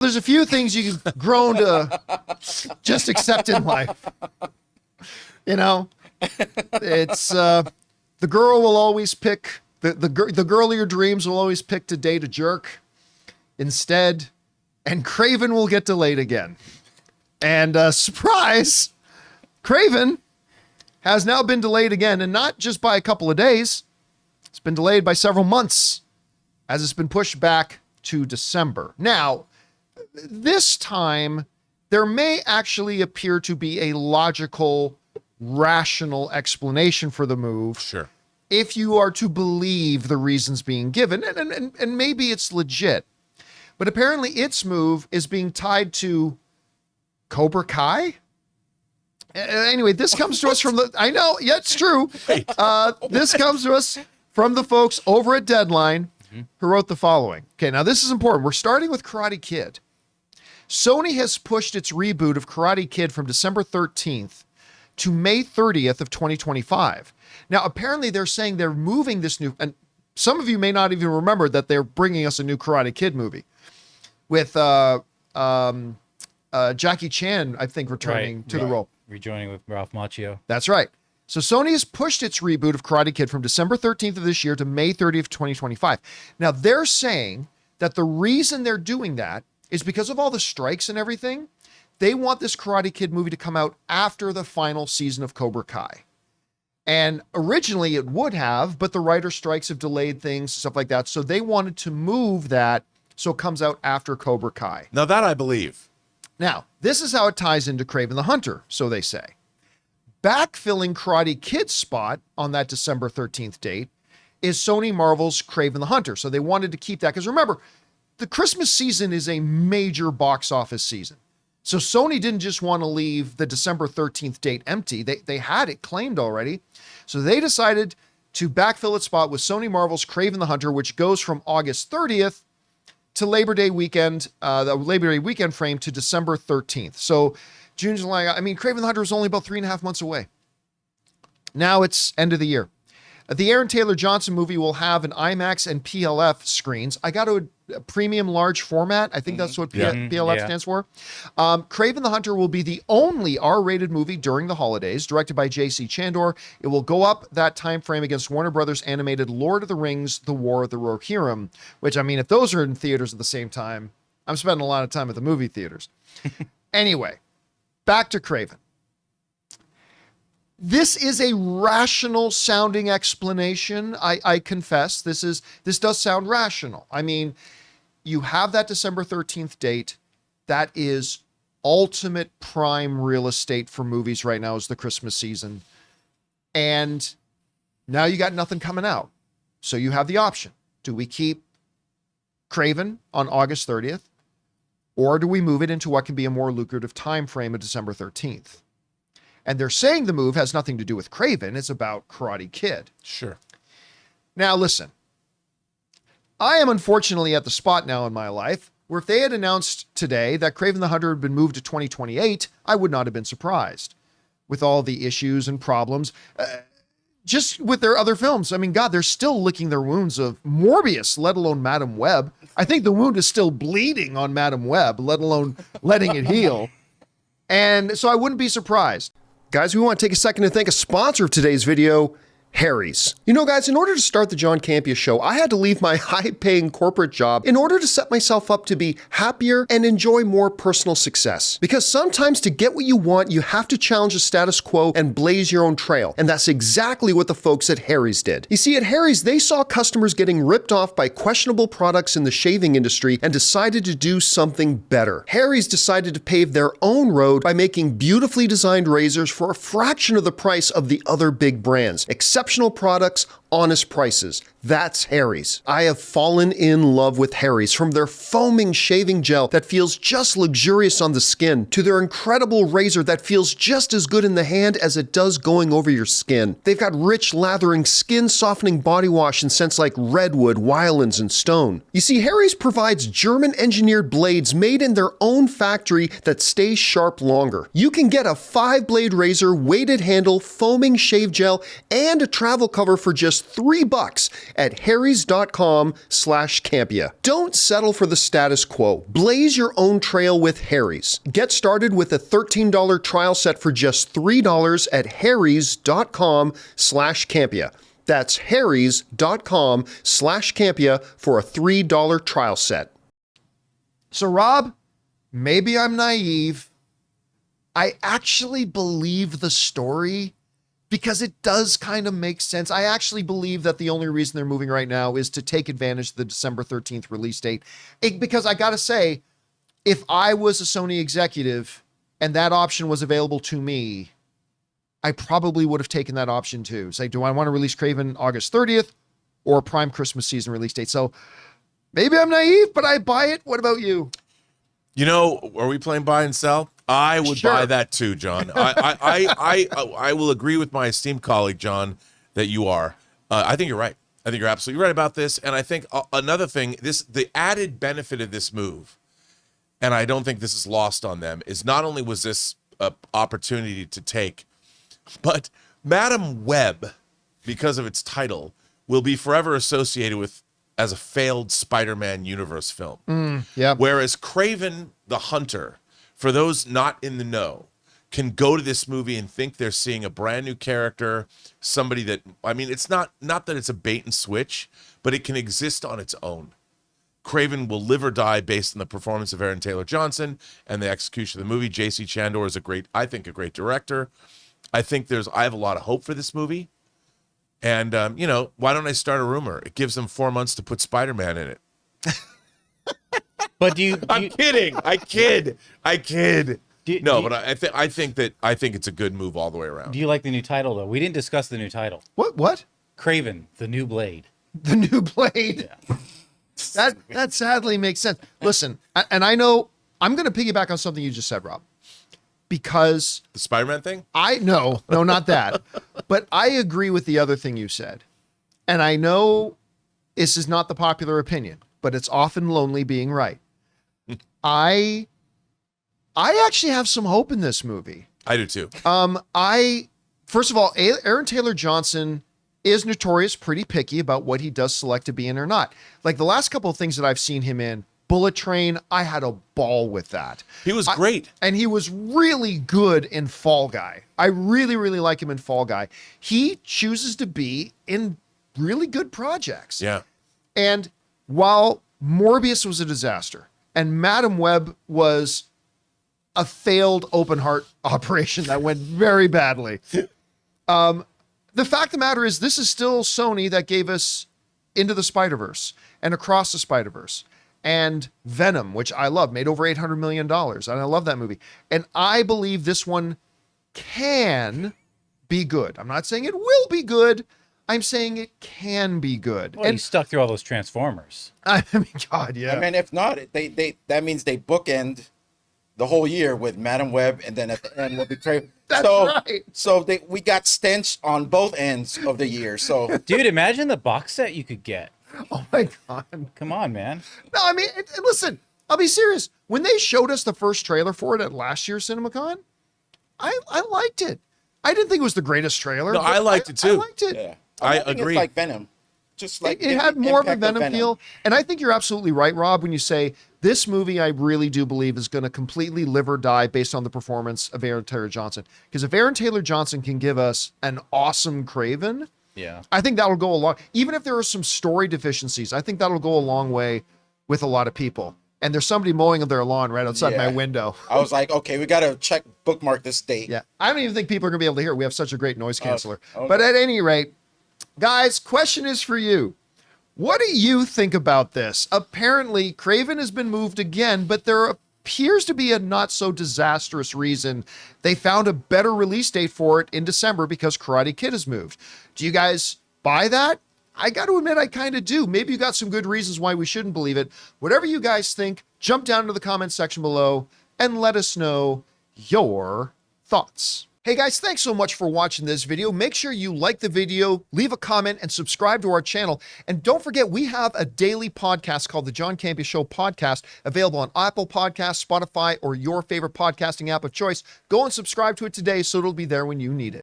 There's a few things you've grown to just accept in life. You know, it's the girl will always pick, the girl of your dreams will always pick to date a jerk instead, and Kraven will get delayed again. And surprise, Kraven has now been delayed again, and not just by a couple of days. It's been delayed by several months, as it's been pushed back to December. Now, this time, there may actually appear to be a logical, rational explanation for the move. Sure. If you are to believe the reasons being given, and maybe it's legit. But apparently its move is being tied to Cobra Kai? Anyway, this comes to us from the, I know, yeah, it's true. This comes to us from the folks over at Deadline who wrote the following. Okay, now this is important. We're starting with Karate Kid. Sony has pushed its reboot of Karate Kid from December 13th to May 30th of 2025. Now, apparently they're saying they're moving this new, and some of you may not even remember that they're bringing us a new Karate Kid movie with Jackie Chan, I think, returning to the role. Rejoining with Ralph Macchio. That's right. So Sony has pushed its reboot of Karate Kid from December 13th of this year to May 30th, 2025. Now, they're saying that the reason they're doing that is because of all the strikes and everything. They want this Karate Kid movie to come out after the final season of Cobra Kai. And originally it would have, but the writer strikes have delayed things, stuff like that. So they wanted to move that so it comes out after Cobra Kai. Now that I believe. Now, this is how it ties into Kraven the Hunter, so they say. Backfilling Karate Kid's spot on that December 13th date is Sony Marvel's Kraven the Hunter. So they wanted to keep that, because remember, the Christmas season is a major box office season. So Sony didn't just want to leave the December 13th date empty. They had it claimed already. So they decided to backfill its spot with Sony Marvel's Kraven the Hunter, which goes from August 30th to Labor Day weekend, the Labor Day weekend frame to December 13th. So June, July, I mean, Kraven the Hunter is only about 3.5 months away. Now it's end of the year. The Aaron Taylor Johnson movie will have an IMAX and PLF screens. I got a premium large format. I think that's what PLF stands for. Kraven the Hunter will be the only R-rated movie during the holidays, directed by J.C. Chandor. It will go up that time frame against Warner Brothers' animated Lord of the Rings, The War of the Rohirrim, which, I mean, if those are in theaters at the same time, I'm spending a lot of time at the movie theaters. Anyway, back to Kraven. This is a rational sounding explanation. I confess this does sound rational. I mean, you have that December 13th date. That is ultimate prime real estate for movies right now is the Christmas season. And now you got nothing coming out. So you have the option. Do we keep Kraven on August 30th? Or do we move it into what can be a more lucrative time frame of December 13th? And they're saying the move has nothing to do with Kraven. It's about Karate Kid. Sure. Now, listen. I am unfortunately at the spot now in my life where if they had announced today that Kraven the Hunter had been moved to 2028, I would not have been surprised. With all the issues and problems, just with their other films. I mean, God, they're still licking their wounds of Morbius, let alone Madam Web. I think the wound is still bleeding on Madam Web, let alone letting it heal. And so I wouldn't be surprised. Guys, we want to take a second to thank a sponsor of today's video, Harry's. You know, guys, in order to start the John Campea Show, I had to leave my high-paying corporate job in order to set myself up to be happier and enjoy more personal success. Because sometimes to get what you want, you have to challenge the status quo and blaze your own trail. And that's exactly what the folks at Harry's did. You see, at Harry's, they saw customers getting ripped off by questionable products in the shaving industry and decided to do something better. Harry's decided to pave their own road by making beautifully designed razors for a fraction of the price of the other big brands. Exceptional products, honest prices. That's Harry's. I have fallen in love with Harry's, from their foaming shaving gel that feels just luxurious on the skin to their incredible razor that feels just as good in the hand as it does going over your skin. They've got rich, lathering, skin-softening body wash in scents like redwood, wylands, and stone. You see, Harry's provides German-engineered blades made in their own factory that stay sharp longer. You can get a 5-blade razor, weighted handle, foaming shave gel, and a travel cover for just just $3 at harrys.com/Campea. Don't settle for the status quo. Blaze your own trail with Harry's. Get started with a $13 trial set for just $3 at harrys.com/Campea. That's harrys.com/Campea for a $3 trial set. So, Rob, maybe I'm naive. I actually believe the story because it does kind of make sense. I actually believe that the only reason they're moving right now is to take advantage of the December 13th release date. Because I got to say, if I was a Sony executive and that option was available to me, I probably would have taken that option too. Say, do I want to release Kraven August 30th or a prime Christmas season release date? So maybe I'm naive, but I buy it. What about you? You know, are we playing buy and sell? I would buy that too, John. I will agree with my esteemed colleague, John, that you are. I think you're right. I think you're absolutely right about this. And I think another thing, the added benefit of this move, and I don't think this is lost on them, is not only was this an opportunity to take, but Madam Web, because of its title, will be forever associated with as a failed Spider-Man universe film. Yeah. Whereas Kraven the Hunter, for those not in the know, can go to this movie and think they're seeing a brand new character, somebody that, I mean, it's not that it's a bait and switch, but it can exist on its own. Kraven will live or die based on the performance of Aaron Taylor Johnson and the execution of the movie. J.C. Chandor is a great director. I have a lot of hope for this movie. And, why don't I start a rumor? It gives them 4 months to put Spider-Man in it. But I'm kidding. I kid. I think it's a good move all the way around. Do you like the new title though? We didn't discuss the new title. What? Kraven, the New Blade. The New Blade. Yeah. That sadly makes sense. Listen, and I know I'm going to piggyback on something you just said, Rob, because The Spider-Man thing? no, not that. But I agree with the other thing you said. And I know this is not the popular opinion, but it's often lonely being right. I actually have some hope in this movie. I do too. First of all, Aaron Taylor Johnson is notorious pretty picky about what he does select to be in or not. Like the last couple of things that I've seen him in, Bullet Train, I had a ball with that. He was great. And he was really good in Fall Guy. I really, really like him in Fall Guy. He chooses to be in really good projects. Yeah. And while Morbius was a disaster and Madam Web was a failed open heart operation that went very badly, the fact of the matter is this is still Sony that gave us Into the Spider-Verse and Across the Spider-Verse and Venom, which I love, made over $800 million. And I love that movie. And I believe this one can be good. I'm not saying it will be good. I'm saying it can be good. Well, and you stuck through all those Transformers. I mean, God, yeah. I mean, if not, that means they bookend the whole year with Madam Web, and then at the end will be Kraven. That's right. So we got stench on both ends of the year. So, Dude, imagine the box set you could get. Oh my God. Come on, man. No, I mean, listen, I'll be serious. When they showed us the first trailer for it at last year's CinemaCon, I liked it. I didn't think it was the greatest trailer. No, but I liked it too. I liked it. yeah, I think agree. It's like Venom, just like It had the more of a impact Venom feel. And I think you're absolutely right, Rob, when you say this movie, I really do believe is going to completely live or die based on the performance of Aaron Taylor Johnson. Because if Aaron Taylor Johnson can give us an awesome Kraven, Yeah. I think that'll go a long, even if there are some story deficiencies, I think that'll go a long way with a lot of people. And there's somebody mowing their lawn right outside my window. I was like, okay, we got to bookmark this date. Yeah. I don't even think people are going to be able to hear it. We have such a great noise canceller. Okay. But at any rate, guys, question is for you. What do you think about this? Apparently, Kraven has been moved again, but there appears to be a not so disastrous reason. They found a better release date for it in December because Karate Kid has moved. Do you guys buy that? I got to admit, I kind of do. Maybe you got some good reasons why we shouldn't believe it. Whatever you guys think, jump down into the comment section below and let us know your thoughts. Hey guys, thanks so much for watching this video. Make sure you like the video, leave a comment, and subscribe to our channel. And don't forget, we have a daily podcast called the John Campea Show podcast, available on Apple Podcasts, Spotify, or your favorite podcasting app of choice. Go and subscribe to it today so it'll be there when you need it.